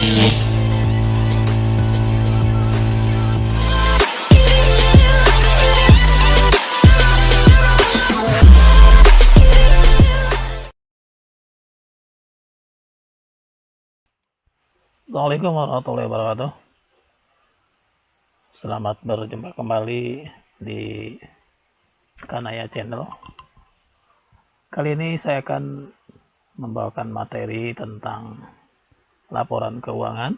Assalamualaikum warahmatullahi wabarakatuh. Selamat berjumpa kembali di Kanaya Channel. Kali ini saya akan membawakan materi tentang laporan keuangan.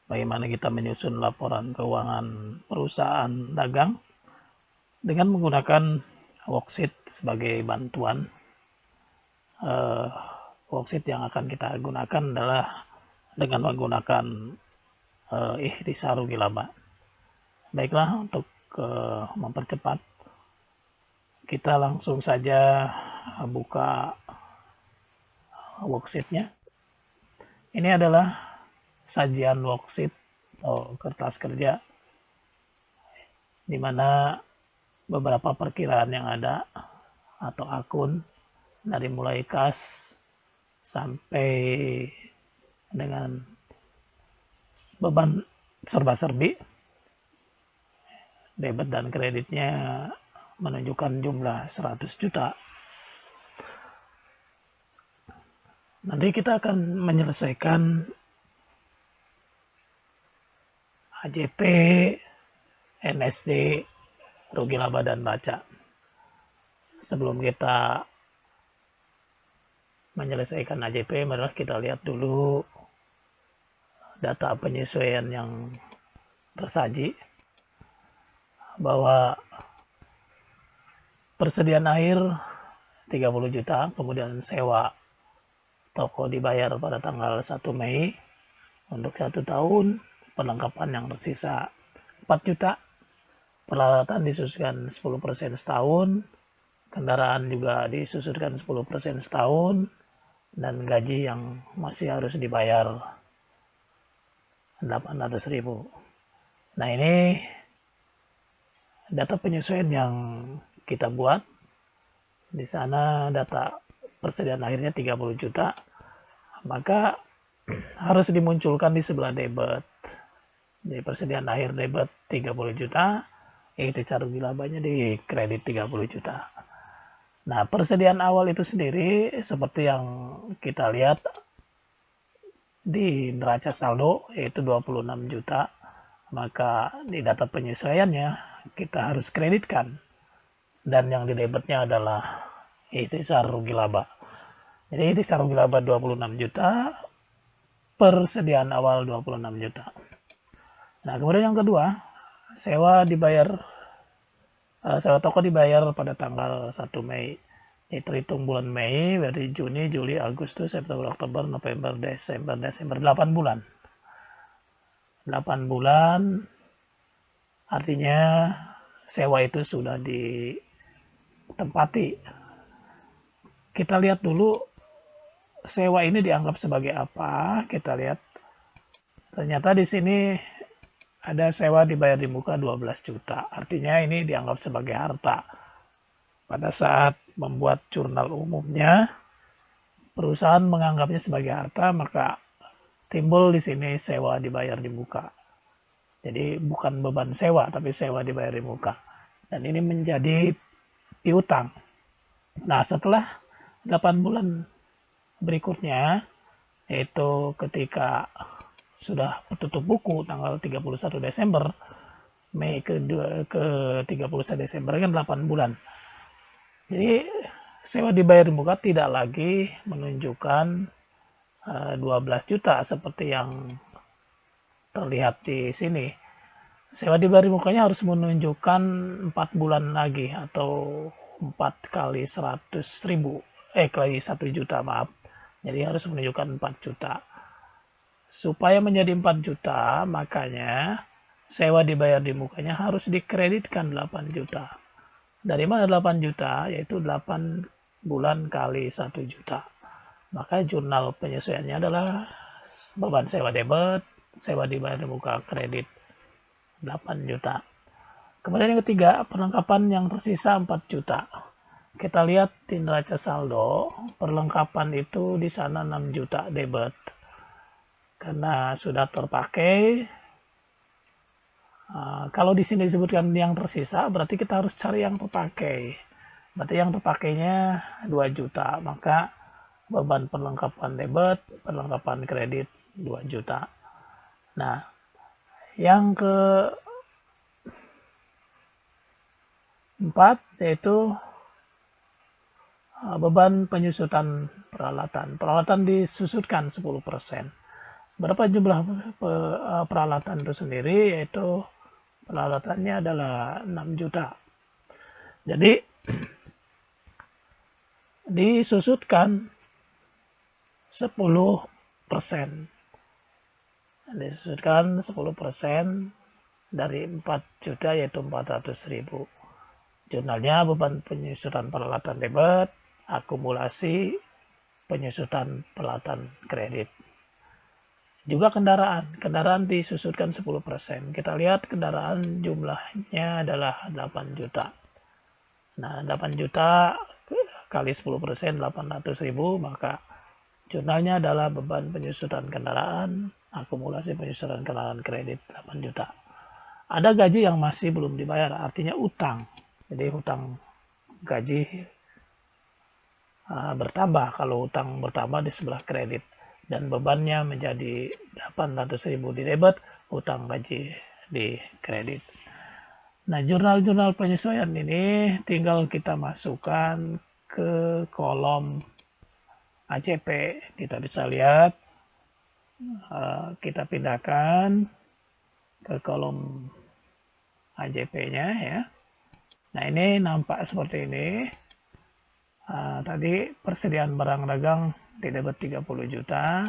Bagaimana kita menyusun laporan keuangan perusahaan dagang dengan menggunakan worksheet sebagai bantuan. Worksheet yang akan kita gunakan adalah dengan menggunakan ikhtisar rugi laba. Baiklah, untuk mempercepat, kita langsung saja buka worksheetnya. Ini adalah sajian worksheet atau kertas kerja, di mana beberapa perkiraan yang ada atau akun dari mulai kas sampai dengan beban serba-serbi, debit dan kreditnya menunjukkan jumlah 100 juta. Nanti kita akan menyelesaikan AJP, NSD, rugi laba dan baca. Sebelum kita menyelesaikan AJP, marilah kita lihat dulu data penyesuaian yang tersaji, bahwa persediaan air 30 juta, kemudian sewa toko dibayar pada tanggal 1 Mei untuk 1 tahun, perlengkapan yang tersisa 4 juta, peralatan disusutkan 10% setahun, kendaraan juga disusutkan 10% setahun, dan gaji yang masih harus dibayar 800.000. Nah, ini data penyesuaian yang kita buat. Di sana data persediaan akhirnya 30 juta, maka harus dimunculkan di sebelah debit. Jadi persediaan akhir debit 30 juta, ikhtisar rugi labanya di kredit 30 juta. Nah, persediaan awal itu sendiri seperti yang kita lihat di neraca saldo, yaitu 26 juta. Maka di data penyesuaiannya kita harus kreditkan, dan yang di debitnya adalah ikhtisar rugi laba. Jadi ikhtisar rugi laba 26 juta, persediaan awal 26 juta. Nah, kemudian yang kedua, sewa toko dibayar pada tanggal 1 Mei. Ini terhitung bulan Mei, berarti Juni, Juli, Agustus, September, Oktober, November, Desember, 8 bulan. 8 bulan, artinya sewa itu sudah ditempati. Kita lihat dulu sewa ini dianggap sebagai apa. Kita lihat, ternyata di sini ada sewa dibayar di muka 12 juta. Artinya ini dianggap sebagai harta. Pada saat membuat jurnal umumnya, perusahaan menganggapnya sebagai harta, maka timbul di sini sewa dibayar di muka. Jadi bukan beban sewa, tapi sewa dibayar di muka. Dan ini menjadi piutang. Nah, setelah 8 bulan berikutnya, yaitu ketika sudah tutup buku tanggal 31 Desember, Mei ke 31 Desember kan 8 bulan. Jadi sewa dibayar di muka tidak lagi menunjukkan 12 juta seperti yang terlihat di sini. Sewa dibayar di mukanya harus menunjukkan 4 bulan lagi, atau 4 kali 100.000, kali 1 juta, maaf. Jadi harus menunjukkan 4 juta. Supaya menjadi 4 juta, makanya sewa dibayar di mukanya harus dikreditkan 8 juta. Dari mana 8 juta? Yaitu 8 bulan kali 1 juta. Maka jurnal penyesuaiannya adalah beban sewa debit, sewa dibayar di muka kredit 8 juta. Kemudian yang ketiga, perlengkapan yang tersisa 4 juta. Kita lihat di neraca saldo, perlengkapan itu di sana 6 juta debit. karena sudah terpakai. Kalau di sini disebutkan yang tersisa, berarti kita harus cari yang terpakai. Berarti yang terpakainya 2 juta, maka beban perlengkapan debit, perlengkapan kredit 2 juta. Nah, yang keempat yaitu beban penyusutan peralatan. Peralatan disusutkan 10%. Berapa jumlah peralatan itu sendiri? Yaitu peralatannya adalah 6 juta. Jadi disusutkan 10%. Disusutkan 10% dari 4 juta yaitu 400.000. Jurnalnya beban penyusutan peralatan debit, akumulasi penyusutan peralatan kredit. Juga kendaraan disusutkan 10%. Kita lihat kendaraan jumlahnya adalah 8 juta. Nah, 8 juta kali 10%, 800.000, maka jurnalnya adalah beban penyusutan kendaraan, akumulasi penyusutan kendaraan kredit 8 juta. Ada gaji yang masih belum dibayar, artinya utang. Jadi hutang gaji bertambah kalau utang bertambah di sebelah kredit. Dan bebannya menjadi 800.000 di debit, utang gaji di kredit. Nah, jurnal-jurnal penyesuaian ini tinggal kita masukkan ke kolom ACP. Kita bisa lihat, kita pindahkan ke kolom AJP-nya ya. Nah, ini nampak seperti ini. Tadi persediaan barang dagang di debit 30 juta.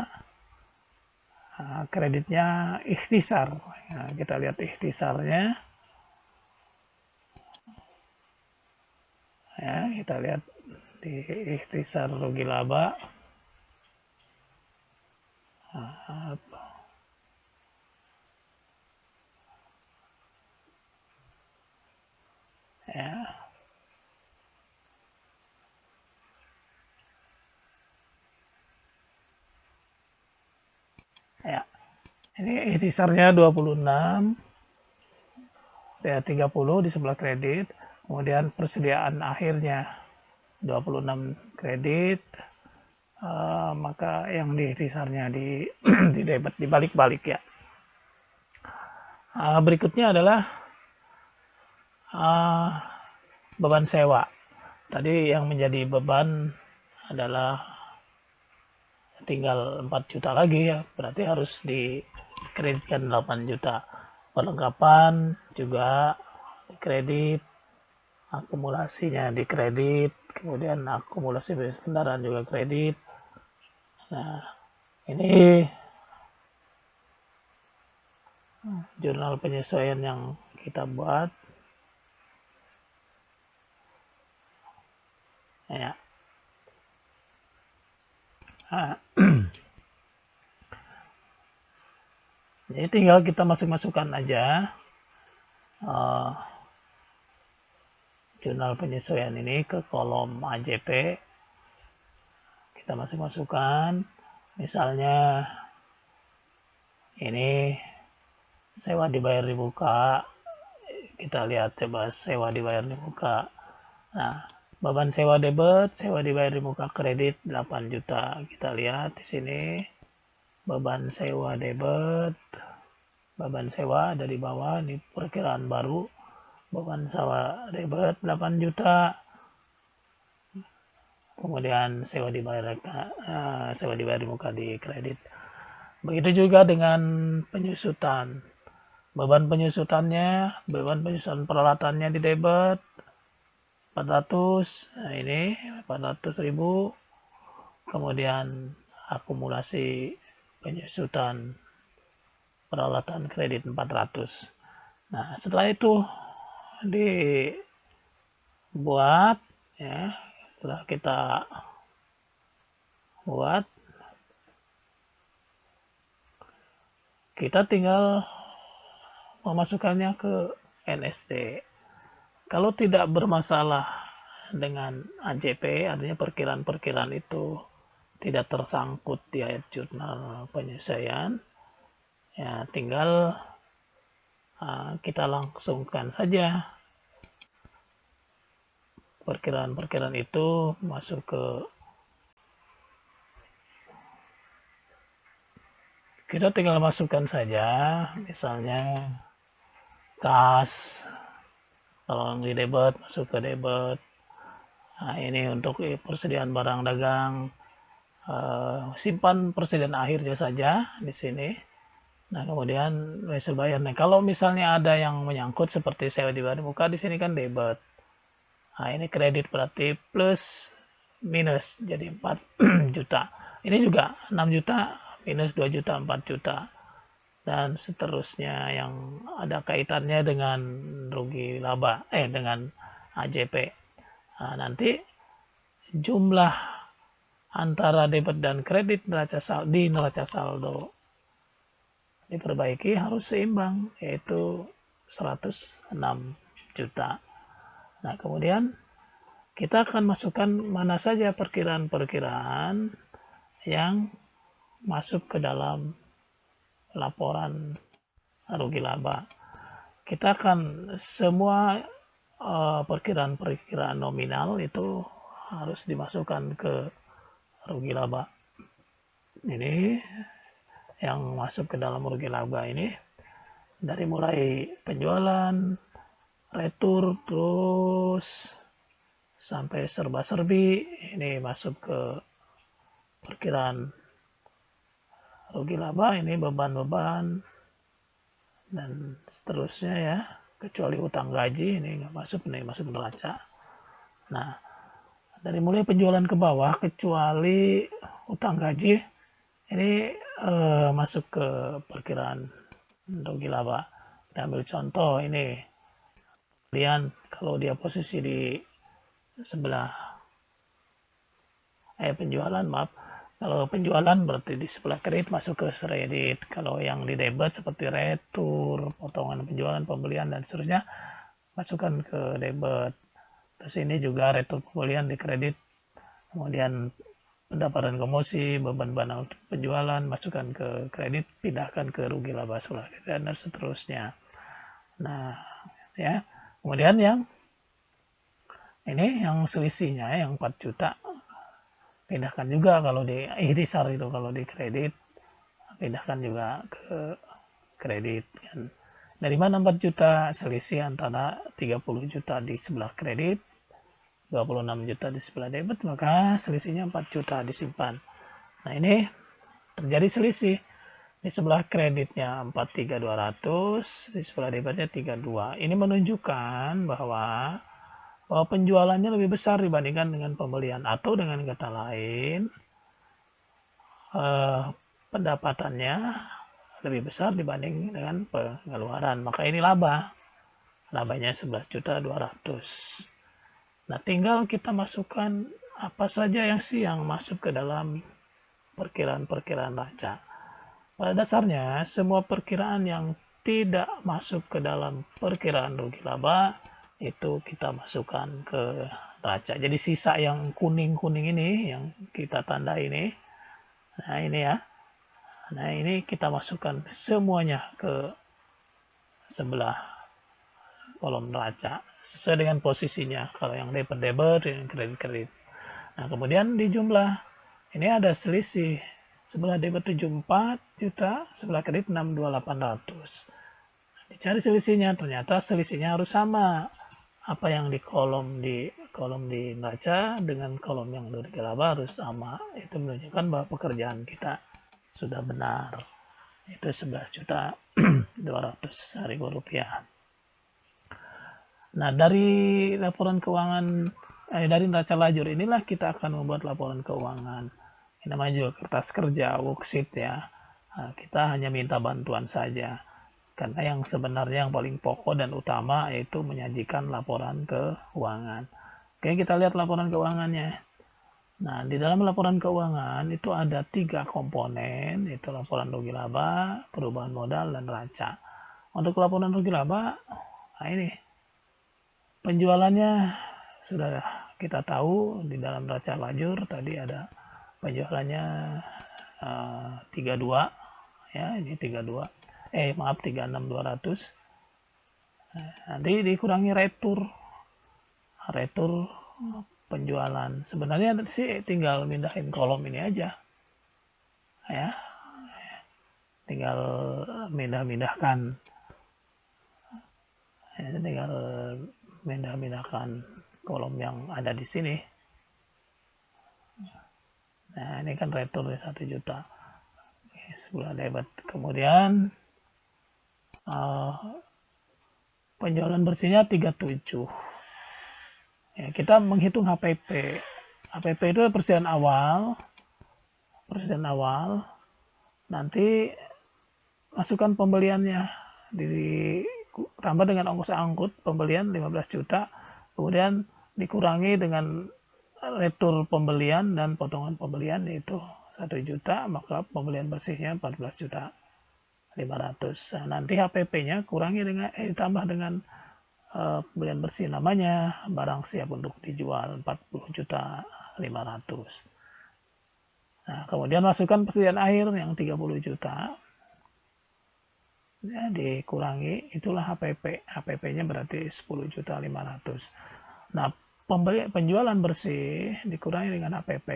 Kreditnya ikhtisar. Nah, kita lihat ikhtisarnya. Ya, kita lihat di ikhtisar rugi laba. Ya. Ya. Ini ikhtisarnya 26. Ya, 30 di sebelah kredit. Kemudian persediaan akhirnya 26 kredit. Maka yang di ikhtisarnya di debit dibalik-balik ya. Berikutnya adalah beban sewa. Tadi yang menjadi beban adalah tinggal 4 juta lagi ya, berarti harus dikreditkan 8 juta. Perlengkapan juga kredit, akumulasinya di kredit, kemudian akumulasi kendaraan juga kredit. Nah, ini jurnal penyesuaian yang kita buat. Ya. Jadi tinggal kita masukkan aja jurnal penyesuaian ini ke kolom AJP. Kita masukkan, misalnya ini sewa dibayar di muka. Kita lihat coba sewa dibayar di muka. Nah, beban sewa debit, sewa dibayar di muka kredit 8 juta. Kita lihat di sini beban sewa debit, beban sewa ada di bawah, ini perkiraan baru. Beban sewa debit 8 juta. Kemudian sewa dibayar di muka di kredit. Begitu juga dengan penyusutan. Beban penyusutannya, beban penyusutan peralatannya di debit 400. Nah, ini 400.000. Kemudian akumulasi penyusutan peralatan kredit 400. Nah, setelah itu dibuat ya, setelah kita buat, kita tinggal memasukkannya ke NSD. Kalau tidak bermasalah dengan AJP, artinya perkiraan-perkiraan itu tidak tersangkut di ayat jurnal penyesuaian, ya tinggal kita langsungkan saja perkiraan-perkiraan itu masuk ke, kita tinggal masukkan saja misalnya kas, kalau di debit masuk ke debit. Nah, ini untuk persediaan barang dagang, simpan persediaan akhirnya saja di sini. Nah, kemudian hasil bayar. Nah, kalau misalnya ada yang menyangkut seperti sewa di bawah muka, di sini kan debit. Nah, ini kredit berarti plus minus jadi 4 juta. Ini juga 6 juta minus 2 juta 4 juta. Dan seterusnya yang ada kaitannya dengan rugi laba, dengan AJP. Nah, nanti jumlah antara debit dan kredit di neraca saldo diperbaiki harus seimbang, yaitu 106 juta. Nah, kemudian kita akan masukkan mana saja perkiraan-perkiraan yang masuk ke dalam laporan rugi laba. Kita akan semua perkiraan-perkiraan nominal itu harus dimasukkan ke rugi laba. Ini yang masuk ke dalam rugi laba ini dari mulai penjualan, retur, terus sampai serba-serbi ini masuk ke perkiraan rugi laba. Ini beban-beban dan seterusnya ya, kecuali utang gaji ini nggak masuk, ini masuk neraca. Nah, dari mulai penjualan ke bawah kecuali utang gaji ini masuk ke perkiraan rugi laba. Kita ambil contoh ini, kemudian kalau dia posisi di sebelah penjualan, maaf, kalau penjualan berarti di sebelah kredit masuk ke kredit. Kalau yang di debit seperti retur, potongan penjualan, pembelian dan seterusnya masukkan ke debit. Terus ini juga retur pembelian di kredit. Kemudian pendapatan komosi, beban penjualan masukkan ke kredit, pindahkan ke rugi laba sebelah kredit dan seterusnya. Nah, ya. Kemudian yang ini yang selisihnya yang 4 juta pindahkan juga kalau di ikhtisar itu, kalau di kredit pindahkan juga ke kredit kan. Dari mana 4 juta? Selisih antara 30 juta di sebelah kredit, 26 juta di sebelah debit, maka selisihnya 4 juta disimpan. Nah, ini terjadi selisih. Di sebelah kreditnya 43.200, di sebelah debitnya 32. Ini menunjukkan bahwa penjualannya lebih besar dibandingkan dengan pembelian, atau dengan kata lain pendapatannya lebih besar dibanding dengan pengeluaran, maka ini labanya 11.200. Nah, tinggal kita masukkan apa saja yang masuk ke dalam perkiraan-perkiraan neraca. Pada dasarnya semua perkiraan yang tidak masuk ke dalam perkiraan rugi laba itu kita masukkan ke neraca. Jadi sisa yang kuning-kuning ini yang kita tanda ini, nah ini ya, nah ini kita masukkan semuanya ke sebelah kolom neraca sesuai dengan posisinya. Kalau yang debit, yang kredit. Nah, kemudian di jumlah ini ada selisih. Sebelah debit 74 juta, sebelah kredit 62.800. Dicari selisihnya, ternyata selisihnya harus sama. Apa yang di kolom di neraca dengan kolom yang di rugi laba harus sama. Itu menunjukkan bahwa pekerjaan kita sudah benar. Itu 11.200.000 rupiah. Nah, dari laporan keuangan dari neraca lajur inilah kita akan membuat laporan keuangan. Ini namanya juga kertas kerja, worksheet ya. Nah, kita hanya minta bantuan saja. Karena yang sebenarnya yang paling pokok dan utama yaitu menyajikan laporan keuangan. Oke, kita lihat laporan keuangannya. Nah, di dalam laporan keuangan itu ada 3 komponen, yaitu laporan rugi laba, perubahan modal, dan neraca. Untuk laporan rugi laba, nah ini penjualannya sudah kita tahu di dalam neraca lajur tadi ada penjualannya 32 ya, ini 32 maaf 36.200. Nanti dikurangi retur penjualan. Sebenarnya sih tinggal mindahin kolom ini aja ya, tinggal mindah-mindahkan kolom yang ada di sini. Nah, ini kan retur 1 juta. Sebulan debit. Kemudian penjualan bersihnya 37. Ya, kita menghitung HPP. HPP itu persediaan awal. Nanti masukkan pembeliannya, ditambah dengan ongkos angkut pembelian 15 juta, kemudian dikurangi dengan retur pembelian dan potongan pembelian yaitu 1 juta, maka pembelian bersihnya 14.500.000. Nah, nanti HPP-nya ditambah dengan pembelian bersih, namanya barang siap untuk dijual 40.500.000. Nah, kemudian masukkan persediaan air yang 30 juta. Ya, dikurangi, itulah HPP. HPP-nya berarti 10.500.000. Nah, penjualan bersih dikurangi dengan HPP,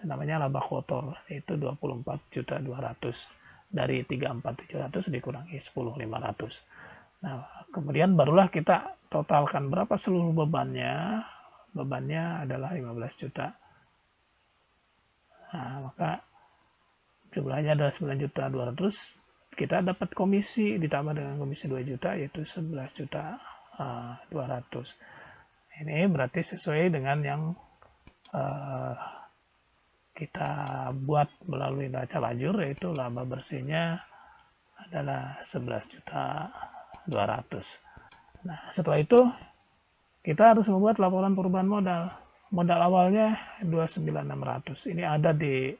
namanya laba kotor, itu 24.200.000. Dari 34.700 dikurangi 10.500. Nah, kemudian barulah kita totalkan berapa seluruh bebannya. Bebannya adalah 15 juta. Nah, maka jumlahnya adalah 9.200.000. Kita dapat komisi ditambah dengan komisi 2 juta yaitu 11.200.000. Ini berarti sesuai dengan yang kita buat melalui neraca lajur, yaitu laba bersihnya adalah 11.200.000. Nah, setelah itu kita harus membuat laporan perubahan modal. Modal awalnya 29.600. Ini ada di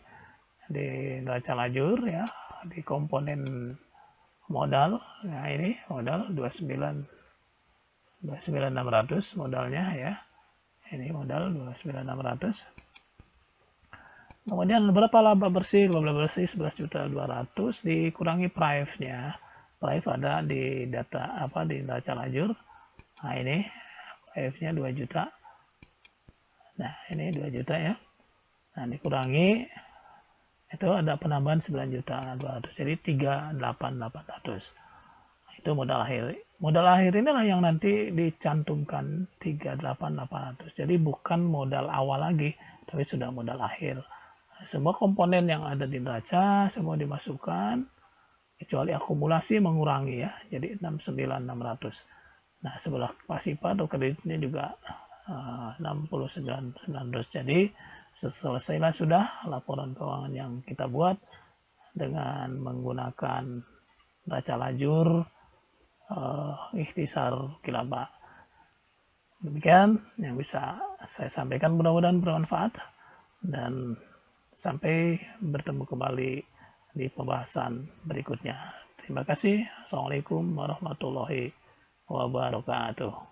neraca lajur ya, di komponen modal. Nah, ini modal 29.600 modalnya ya. Ini modal 29.600. Kemudian berapa laba bersih? Laba bersih 11.200.000 dikurangi prive-nya. Prive ada di data di neraca lajur. Nah, ini prive-nya 2 juta. Nah, ini 2 juta ya. Nah, dikurangi itu ada penambahan 9.200.000. Jadi 38.800. Itu modal akhir. Modal akhir inilah yang nanti dicantumkan 38.800. Jadi bukan modal awal lagi, tapi sudah modal akhir. Semua komponen yang ada di neraca semua dimasukkan, kecuali akumulasi mengurangi ya. Jadi 69.600. Nah, sebelah pasif atau kreditnya juga 69.900. Jadi selesailah sudah laporan keuangan yang kita buat dengan menggunakan neraca lajur ikhtisar kilaba. Demikian yang bisa saya sampaikan, mudah-mudahan bermanfaat, dan sampai bertemu kembali di pembahasan berikutnya. Terima kasih. Assalamualaikum warahmatullahi wabarakatuh.